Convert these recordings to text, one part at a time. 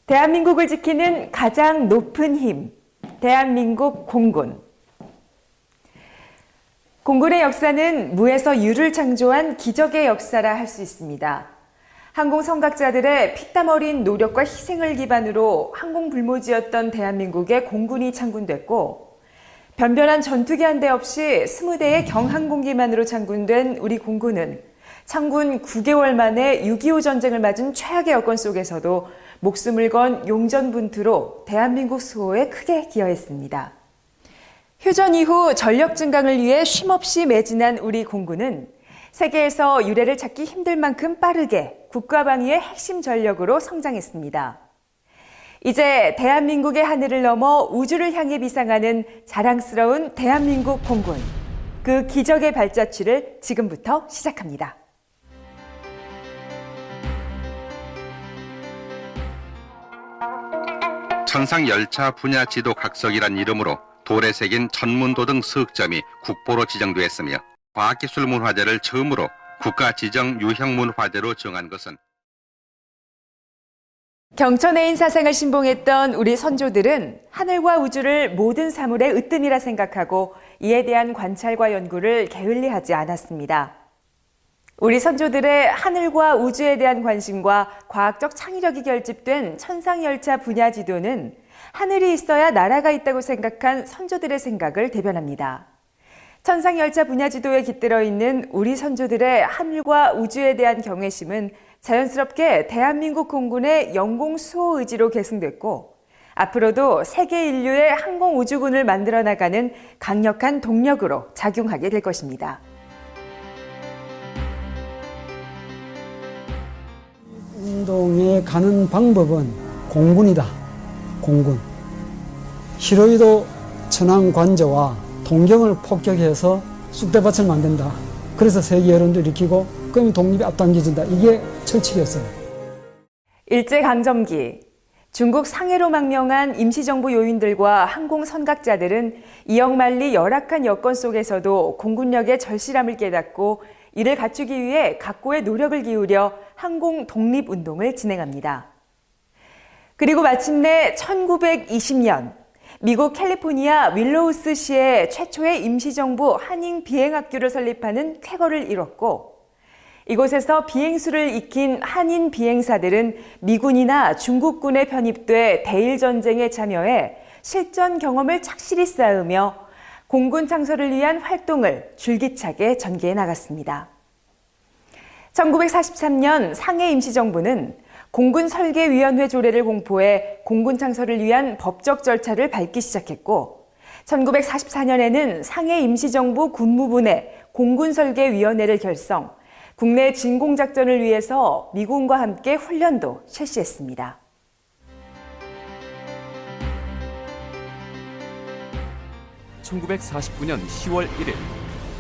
대한민국을 지키는 가장 높은 힘, 대한민국 공군. 공군의 역사는 무에서 유를 창조한 기적의 역사라 할 수 있습니다. 항공 선각자들의 피땀 어린 노력과 희생을 기반으로 항공 불모지였던 대한민국의 공군이 창군됐고, 변변한 전투기 한 대 없이 20대의 경항공기만으로 창군된 우리 공군은 창군 9개월 만에 6.25 전쟁을 맞은 최악의 여건 속에서도 목숨을 건 용전분투로 대한민국 수호에 크게 기여했습니다. 휴전 이후 전력 증강을 위해 쉼없이 매진한 우리 공군은 세계에서 유례를 찾기 힘들 만큼 빠르게 국가방위의 핵심 전력으로 성장했습니다. 이제 대한민국의 하늘을 넘어 우주를 향해 비상하는 자랑스러운 대한민국 공군. 그 기적의 발자취를 지금부터 시작합니다. 천상열차 분야 지도 각석이란 이름으로 돌에 새긴 천문도등 서점이 국보로 지정되었으며 과학기술문화재를 처음으로 국가지정 유형문화재로 정한 것은 경천의 인사생을 신봉했던 우리 선조들은 하늘과 우주를 모든 사물의 으뜸이라 생각하고 이에 대한 관찰과 연구를 게을리하지 않았습니다. 우리 선조들의 하늘과 우주에 대한 관심과 과학적 창의력이 결집된 천상열차 분야 지도는 하늘이 있어야 나라가 있다고 생각한 선조들의 생각을 대변합니다. 천상열차 분야 지도에 깃들어 있는 우리 선조들의 하늘과 우주에 대한 경외심은 자연스럽게 대한민국 공군의 영공 수호 의지로 계승됐고, 앞으로도 세계 인류의 항공우주군을 만들어 나가는 강력한 동력으로 작용하게 될 것입니다. 운동에 가는 방법은 공군이다. 공군. 히로이도 천황관저와 동경을 폭격해서 쑥대밭을 만든다. 그래서 세계 여론도 일으키고 그럼 독립이 앞당겨진다. 이게 철칙이었어요. 일제강점기, 중국 상해로 망명한 임시정부 요인들과 항공선각자들은 이역만리 열악한 여건 속에서도 공군력의 절실함을 깨닫고 이를 갖추기 위해 각고의 노력을 기울여 항공 독립운동을 진행합니다. 그리고 마침내 1920년 미국 캘리포니아 윌로우스시의 최초의 임시정부 한인 비행학교를 설립하는 쾌거를 이뤘고, 이곳에서 비행수를 익힌 한인 비행사들은 미군이나 중국군에 편입돼 대일전쟁에 참여해 실전 경험을 착실히 쌓으며 공군 창설을 위한 활동을 줄기차게 전개해 나갔습니다. 1943년 상해 임시정부는 공군설계위원회 조례를 공포해 공군 창설을 위한 법적 절차를 밟기 시작했고, 1944년에는 상해 임시정부 군무부내 공군설계위원회를 결성, 국내 진공작전을 위해서 미군과 함께 훈련도 실시했습니다. (1949년 10월 1일)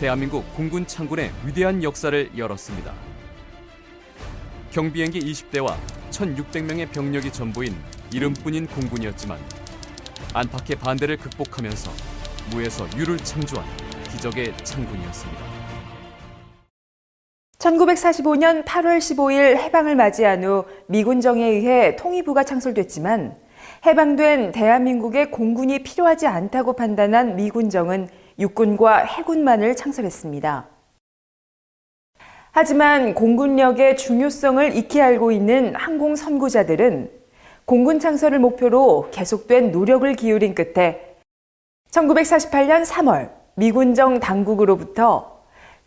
대한민국 공군 창군의 위대한 역사를 열었습니다. 경비행기 20대와 1,600명의 병력이 전부인 이름뿐인 공군이었지만 안팎의 반대를 극복하면서 무에서 유를 창조한 기적의 창군이었습니다. 1945년 8월 15일 해방을 맞이한 후 미군정에 의해 통일부가 창설됐지만, 해방된 대한민국의 공군이 필요하지 않다고 판단한 미군정은 육군과 해군만을 창설했습니다. 하지만 공군력의 중요성을 익히 알고 있는 항공선구자들은 공군 창설을 목표로 계속된 노력을 기울인 끝에 1948년 3월 미군정 당국으로부터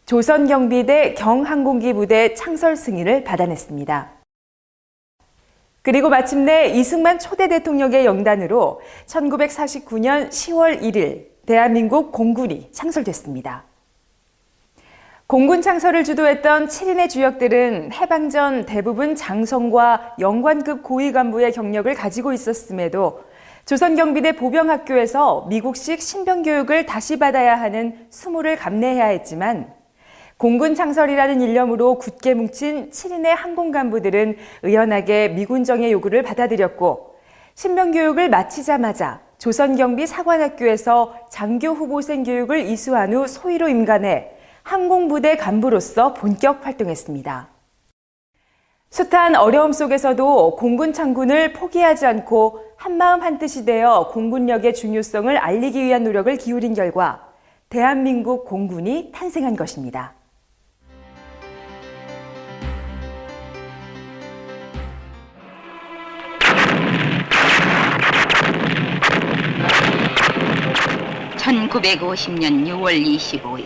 조선경비대 경항공기 부대 창설 승인을 받아냈습니다. 그리고 마침내 이승만 초대 대통령의 영단으로 1949년 10월 1일 대한민국 공군이 창설됐습니다. 공군 창설을 주도했던 7인의 주역들은 해방 전 대부분 장성과 영관급 고위 간부의 경력을 가지고 있었음에도 조선경비대 보병학교에서 미국식 신병교육을 다시 받아야 하는 수모를 감내해야 했지만, 공군 창설이라는 일념으로 굳게 뭉친 7인의 항공 간부들은 의연하게 미군정의 요구를 받아들였고, 신병교육을 마치자마자 조선경비 사관학교에서 장교 후보생 교육을 이수한 후 소위로 임관해 항공부대 간부로서 본격 활동했습니다. 숱한 어려움 속에서도 공군 창군을 포기하지 않고 한마음 한뜻이 되어 공군력의 중요성을 알리기 위한 노력을 기울인 결과 대한민국 공군이 탄생한 것입니다. (1950년 6월 25일)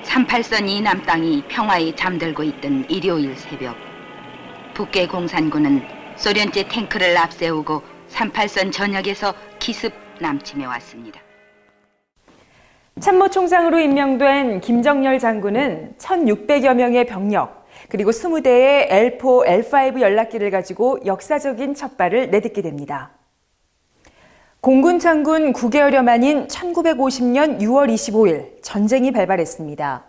38선 이남 땅이 평화에 잠들고 있던 일요일 새벽, 북계 공산군은 소련제 탱크를 앞세우고 38선 전역에서 기습 남침해 왔습니다. 참모총장으로 임명된 김정열 장군은 1,600여 명의 병력, 그리고 20대의 L4, L5 연락기를 가지고 역사적인 첫발을 내딛게 됩니다. 공군 창군 9개월여 만인 1950년 6월 25일 전쟁이 발발했습니다.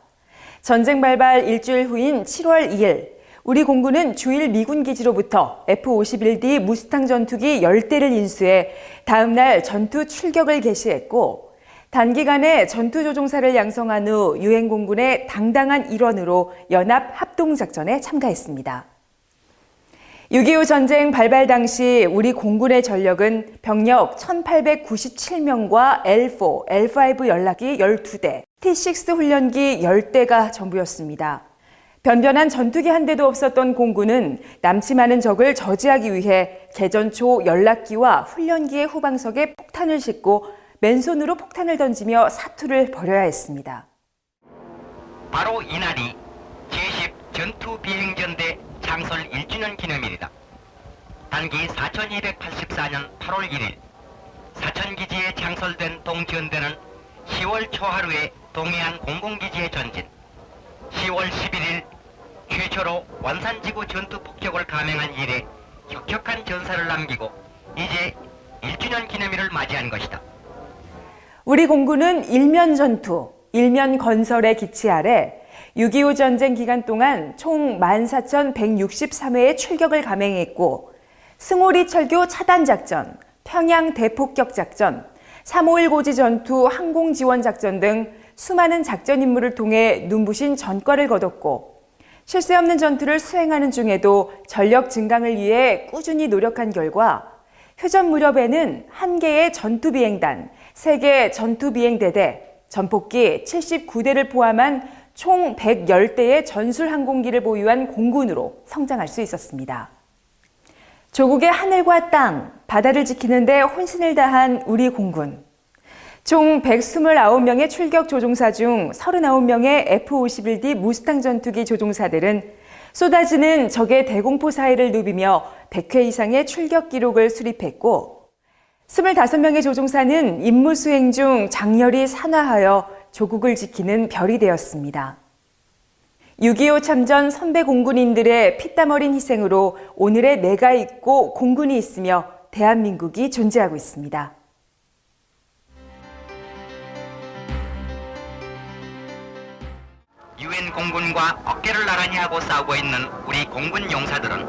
전쟁 발발 일주일 후인 7월 2일, 우리 공군은 주일 미군 기지로부터 F-51D 무스탕 전투기 10대를 인수해 다음 날 전투 출격을 개시했고, 단기간에 전투 조종사를 양성한 후 유엔 공군의 당당한 일원으로 연합 합동작전에 참가했습니다. 6.25 전쟁 발발 당시 우리 공군의 전력은 병력 1,897명과 L4, L5 연락기 12대, T6 훈련기 10대가 전부였습니다. 변변한 전투기 한 대도 없었던 공군은 남침하는 적을 저지하기 위해 개전 초 연락기와 훈련기의 후방석에 폭탄을 싣고 맨손으로 폭탄을 던지며 사투를 벌여야 했습니다. 바로 이날이 제10 전투비행전대 창설 1주년 기념일이다. 단기 4284년 8월 1일 사천기지에 창설된 동지연대는 10월 초하루에 동해안 공군기지에 전진, 10월 11일 최초로 원산지구 전투 폭격을 감행한 이래 혁혁한 전사를 남기고 이제 1주년 기념일을 맞이한 것이다. 우리 공군은 일면 전투, 일면 건설의 기치 아래 6.25 전쟁 기간 동안 총 14,163회의 출격을 감행했고, 승오리 철교 차단 작전, 평양 대폭격 작전, 3.5.1 고지 전투 항공 지원 작전 등 수많은 작전 임무를 통해 눈부신 전과를 거뒀고, 쉴 새 없는 전투를 수행하는 중에도 전력 증강을 위해 꾸준히 노력한 결과 휴전 무렵에는 1개의 전투비행단, 3개 전투비행대대, 전폭기 79대를 포함한 총 110대의 전술 항공기를 보유한 공군으로 성장할 수 있었습니다. 조국의 하늘과 땅, 바다를 지키는 데 혼신을 다한 우리 공군. 총 129명의 출격 조종사 중 39명의 F-51D 무스탕 전투기 조종사들은 쏟아지는 적의 대공포 사이를 누비며 100회 이상의 출격 기록을 수립했고, 25명의 조종사는 임무 수행 중 장렬히 산화하여 조국을 지키는 별이 되었습니다. 6.25 참전 선배 공군인들의 피땀 어린 희생으로 오늘의 내가 있고 공군이 있으며 대한민국이 존재하고 있습니다. 유엔 공군과 어깨를 나란히 하고 싸우고 있는 우리 공군 용사들은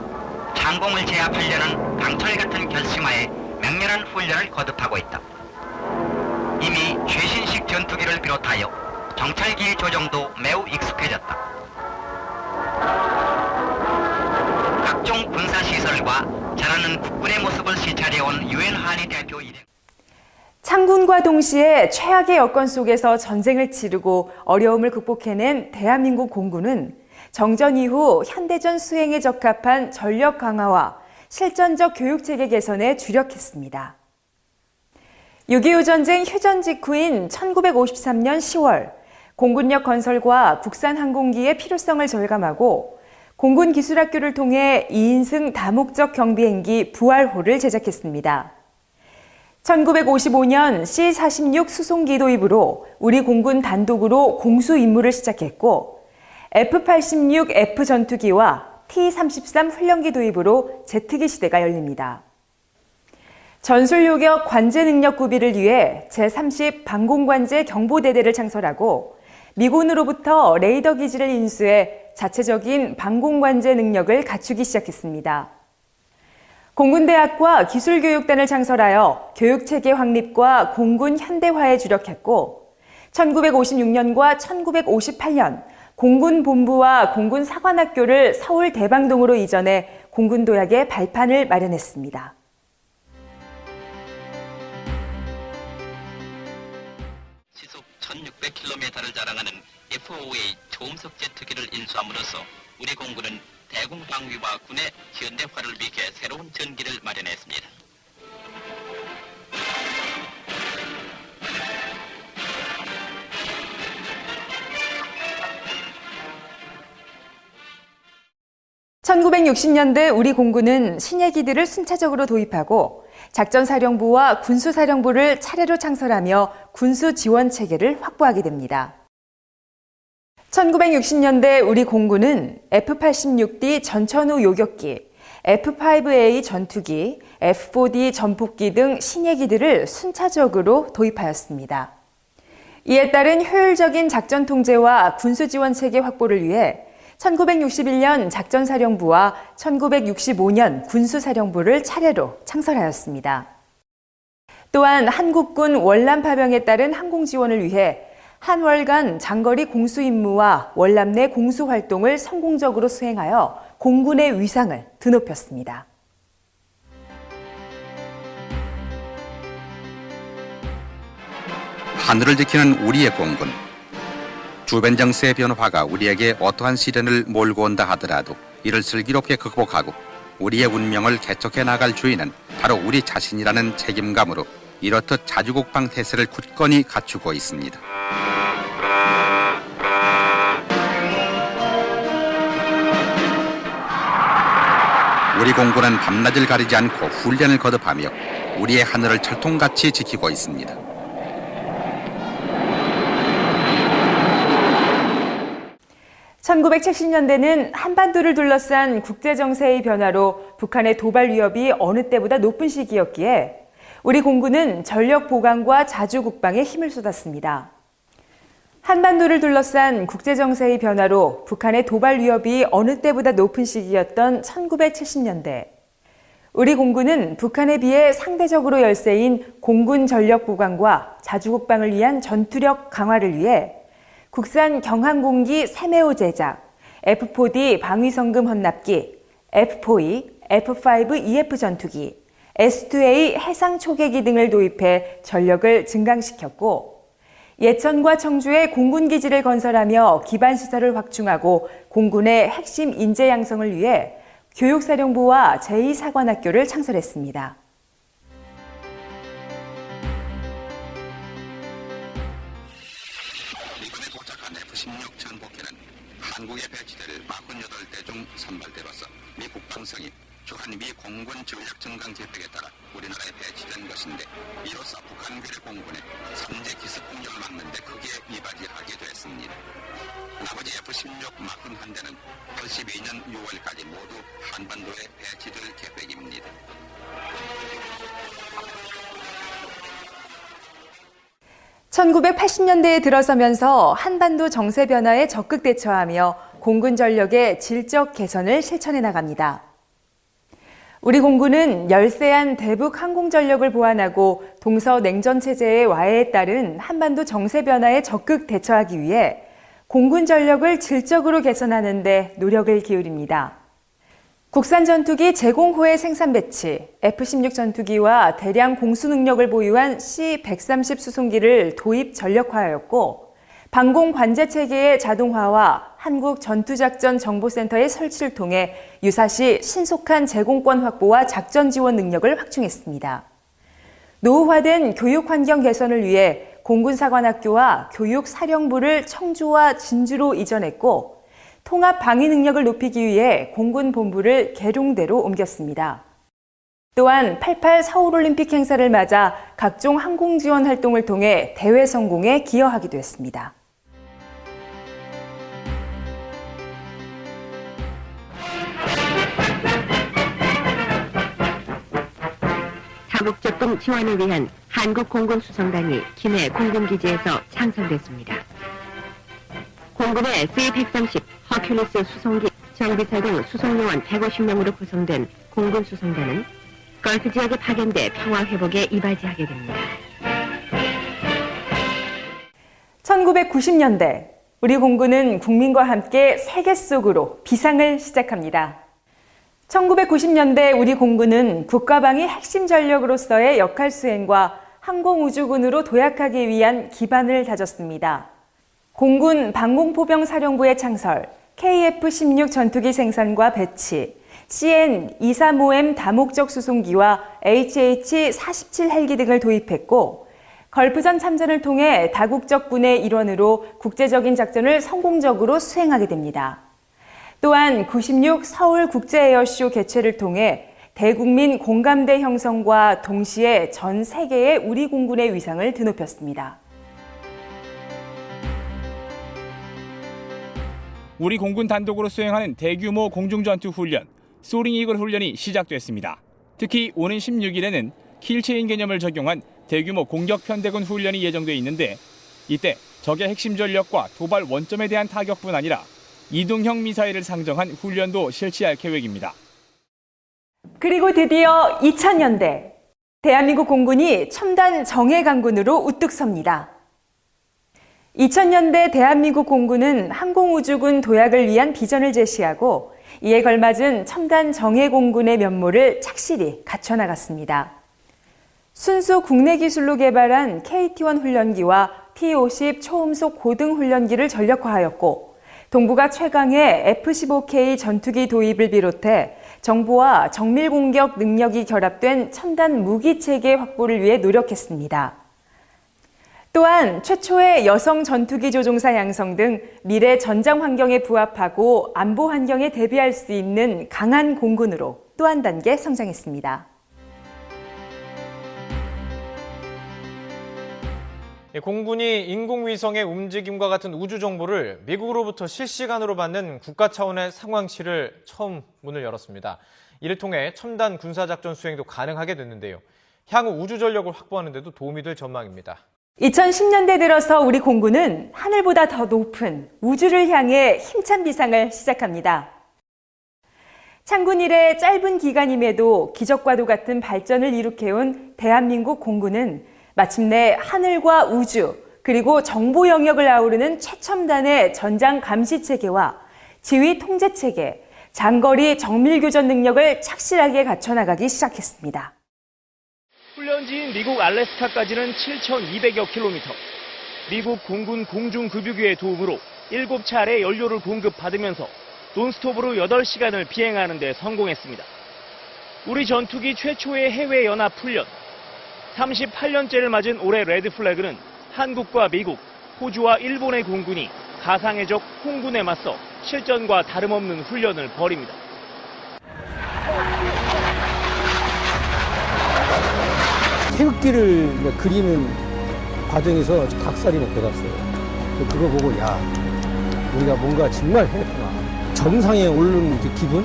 창공을 제압하려는 강철 같은 결심하에 맹렬한 훈련을 거듭하고 있다. 이미 최신식 전투기를 비롯하여 정찰기의 조정도 매우 익숙해졌다. 각종 군사시설과 자라는 국군의 모습을 시찰해온 유엔 한의 대표 일행. 창군과 동시에 최악의 여건 속에서 전쟁을 치르고 어려움을 극복해낸 대한민국 공군은 정전 이후 현대전 수행에 적합한 전력 강화와 실전적 교육체계 개선에 주력했습니다. 6.25 전쟁 휴전 직후인 1953년 10월, 공군력 건설과 국산 항공기의 필요성을 절감하고 공군 기술학교를 통해 2인승 다목적 경비행기 부활호를 제작했습니다. 1955년 C-46 수송기 도입으로 우리 공군 단독으로 공수 임무를 시작했고, F-86F 전투기와 T-33 훈련기 도입으로 제트기 시대가 열립니다. 전술 요격 관제 능력 구비를 위해 제30 방공관제 경보대대를 창설하고 미군으로부터 레이더 기지를 인수해 자체적인 방공관제 능력을 갖추기 시작했습니다. 공군대학과 기술교육단을 창설하여 교육체계 확립과 공군 현대화에 주력했고, 1956년과 1958년 공군 본부와 공군 사관학교를 서울 대방동으로 이전해 공군 도약의 발판을 마련했습니다. 시속 1600km를 자랑하는 F-5A 초음속 제트기를 인수함으로써 우리 공군은 대공 방위와 군의 현대화를 위해 새로운 전기를 마련했습니다. (1960년대) 우리 공군은 신예기들을 순차적으로 도입하고 작전사령부와 군수사령부를 차례로 창설하며 군수 지원 체계를 확보하게 됩니다. 1960년대 우리 공군은 F-86D 전천후 요격기, F-5A 전투기, F-4D 전폭기 등 신예기들을 순차적으로 도입하였습니다. 이에 따른 효율적인 작전 통제와 군수 지원 체계 확보를 위해 1961년 작전사령부와 1965년 군수사령부를 차례로 창설하였습니다. 또한 한국군 월남 파병에 따른 항공 지원을 위해 한월간 장거리 공수 임무와 월남 내 공수 활동을 성공적으로 수행하여 공군의 위상을 드높였습니다. 하늘을 지키는 우리의 공군. 주변 정세의 변화가 우리에게 어떠한 시련을 몰고 온다 하더라도 이를 슬기롭게 극복하고 우리의 운명을 개척해 나갈 주인은 바로 우리 자신이라는 책임감으로 이렇듯 자주국방 태세를 굳건히 갖추고 있습니다. 우리 공군은 밤낮을 가리지 않고 훈련을 거듭하며 우리의 하늘을 철통같이 지키고 있습니다. (1970년대는) 한반도를 둘러싼 국제정세의 변화로 북한의 도발 위협이 어느 때보다 높은 시기였기에 우리 공군은 전력 보강과 자주국방에 힘을 쏟았습니다. 한반도를 둘러싼 국제정세의 변화로 북한의 도발 위협이 어느 때보다 높은 시기였던 1970년대. 우리 공군은 북한에 비해 상대적으로 열세인 공군 전력 보강과 자주국방을 위한 전투력 강화를 위해 국산 경항공기 세메오 제작, F-4D 방위성금 헌납기, F-4E, F-5EF 전투기, S-2A 해상 초계기 등을 도입해 전력을 증강시켰고 예천과 청주에 공군기지를 건설하며 기반시설을 확충하고 공군의 핵심 인재 양성을 위해 교육사령부와 제2사관학교를 창설했습니다. 이번에 도착한 F-16 전폭기는 한국에 배치될 48대 중 선발대로서 미 국방성이 주한 미 공군 전력 증강 계획에 따라 우리나라에 배치된 것인데 이로써 북한계의 공군의 선제 기습공격을 막는데 크게 이바지하게 됐습니다. 나머지 F-16 41대는 82년 6월까지 모두 한반도에 배치될 계획입니다. (1980년대에) 들어서면서 한반도 정세 변화에 적극 대처하며 공군 전력의 질적 개선을 실천해 나갑니다. 우리 공군은 열세한 대북 항공전력을 보완하고 동서냉전 체제의 와해에 따른 한반도 정세 변화에 적극 대처하기 위해 공군 전력을 질적으로 개선하는 데 노력을 기울입니다. 국산 전투기 제공호의 생산 배치, F-16 전투기와 대량 공수 능력을 보유한 C-130 수송기를 도입 전력화하였고 방공 관제 체계의 자동화와 한국 전투작전 정보센터의 설치를 통해 유사시 신속한 제공권 확보와 작전 지원 능력을 확충했습니다. 노후화된 교육 환경 개선을 위해 공군사관학교와 교육사령부를 청주와 진주로 이전했고 통합 방위 능력을 높이기 위해 공군 본부를 계룡대로 옮겼습니다. 또한 88 서울올림픽 행사를 맞아 각종 항공 지원 활동을 통해 대회 성공에 기여하기도 했습니다. 다국적금 지원을 위한 한국공군수송단이 김해 공군기지에서 창설됐습니다. 공군의 C-130 허큘리스 수송기 정비사 등 수송요원 150명으로 구성된 공군수송단은 걸프 지역에 파견돼 평화회복에 이바지하게 됩니다. 1990년대 우리 공군은 국민과 함께 세계 속으로 비상을 시작합니다. 1990년대 우리 공군은 국가방위 핵심 전력으로서의 역할 수행과 항공우주군으로 도약하기 위한 기반을 다졌습니다. 공군 방공포병사령부의 창설, KF-16 전투기 생산과 배치, CN-235M 다목적 수송기와 HH-47 헬기 등을 도입했고, 걸프전 참전을 통해 다국적 군의 일원으로 국제적인 작전을 성공적으로 수행하게 됩니다. 또한 96 서울국제에어쇼 개최를 통해 대국민 공감대 형성과 동시에 전 세계의 우리 공군의 위상을 드높였습니다. 우리 공군 단독으로 수행하는 대규모 공중전투 훈련, 소링 이글 훈련이 시작됐습니다. 특히 오는 16일에는 킬체인 개념을 적용한 대규모 공격 편대군 훈련이 예정돼 있는데, 이때 적의 핵심 전력과 도발 원점에 대한 타격뿐 아니라 이동형 미사일을 상정한 훈련도 실시할 계획입니다. 그리고 드디어 2000년대, 대한민국 공군이 첨단 정예 강군으로 우뚝 섭니다. 2000년대 대한민국 공군은 항공우주군 도약을 위한 비전을 제시하고 이에 걸맞은 첨단 정예 공군의 면모를 착실히 갖춰나갔습니다. 순수 국내 기술로 개발한 KT-1 훈련기와 T-50 초음속 고등 훈련기를 전력화하였고, 동북아 최강의 F-15K 전투기 도입을 비롯해 정보와 정밀 공격 능력이 결합된 첨단 무기 체계 확보를 위해 노력했습니다. 또한 최초의 여성 전투기 조종사 양성 등 미래 전장 환경에 부합하고 안보 환경에 대비할 수 있는 강한 공군으로 또 한 단계 성장했습니다. 공군이 인공위성의 움직임과 같은 우주 정보를 미국으로부터 실시간으로 받는 국가 차원의 상황실을 처음 문을 열었습니다. 이를 통해 첨단 군사작전 수행도 가능하게 됐는데요. 향후 우주 전력을 확보하는 데도 도움이 될 전망입니다. 2010년대 들어서 우리 공군은 하늘보다 더 높은 우주를 향해 힘찬 비상을 시작합니다. 창군 이래 짧은 기간임에도 기적과도 같은 발전을 이룩해온 대한민국 공군은 마침내 하늘과 우주, 그리고 정보 영역을 아우르는 최첨단의 전장 감시 체계와 지휘 통제 체계, 장거리 정밀 교전 능력을 착실하게 갖춰나가기 시작했습니다. 훈련지인 미국 알래스카까지는 7,200여 킬로미터. 미국 공군 공중급유기의 도움으로 7차례 연료를 공급받으면서 논스톱으로 8시간을 비행하는 데 성공했습니다. 우리 전투기 최초의 해외 연합 훈련. 38년째를 맞은 올해 레드플래그는 한국과 미국, 호주와 일본의 공군이 가상의 적 홍군에 맞서 실전과 다름없는 훈련을 벌입니다. 태극기를 그리는 과정에서 닭살이 막 돋았어요. 그거 보고 야, 우리가 뭔가 정말 해냈구나. 정상에 오르는 그 기분?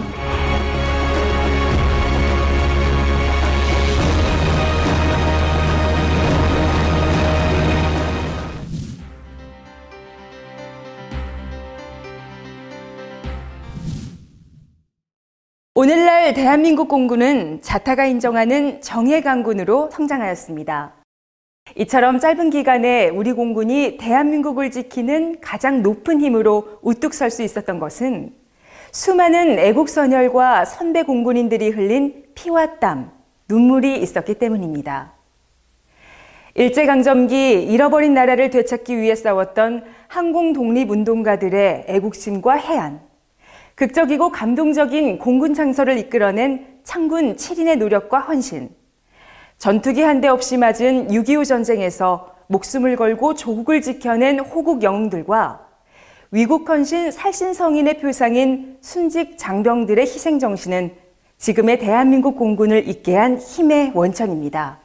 오늘날 대한민국 공군은 자타가 인정하는 정예 강군으로 성장하였습니다. 이처럼 짧은 기간에 우리 공군이 대한민국을 지키는 가장 높은 힘으로 우뚝 설 수 있었던 것은 수많은 애국선열과 선배 공군인들이 흘린 피와 땀, 눈물이 있었기 때문입니다. 일제강점기 잃어버린 나라를 되찾기 위해 싸웠던 항공독립운동가들의 애국심과 해안, 극적이고 감동적인 공군 창설을 이끌어낸 창군 7인의 노력과 헌신, 전투기 한 대 없이 맞은 6.25 전쟁에서 목숨을 걸고 조국을 지켜낸 호국 영웅들과 위국 헌신 살신성인의 표상인 순직 장병들의 희생정신은 지금의 대한민국 공군을 있게 한 힘의 원천입니다.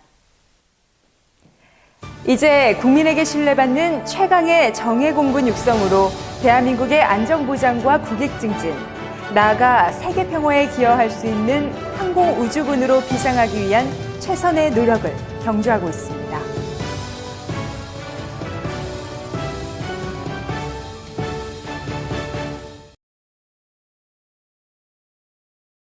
이제 국민에게 신뢰받는 최강의 정예 공군 육성으로 대한민국의 안전보장과 국익 증진, 나아가 세계 평화에 기여할 수 있는 항공우주군으로 비상하기 위한 최선의 노력을 경주하고 있습니다.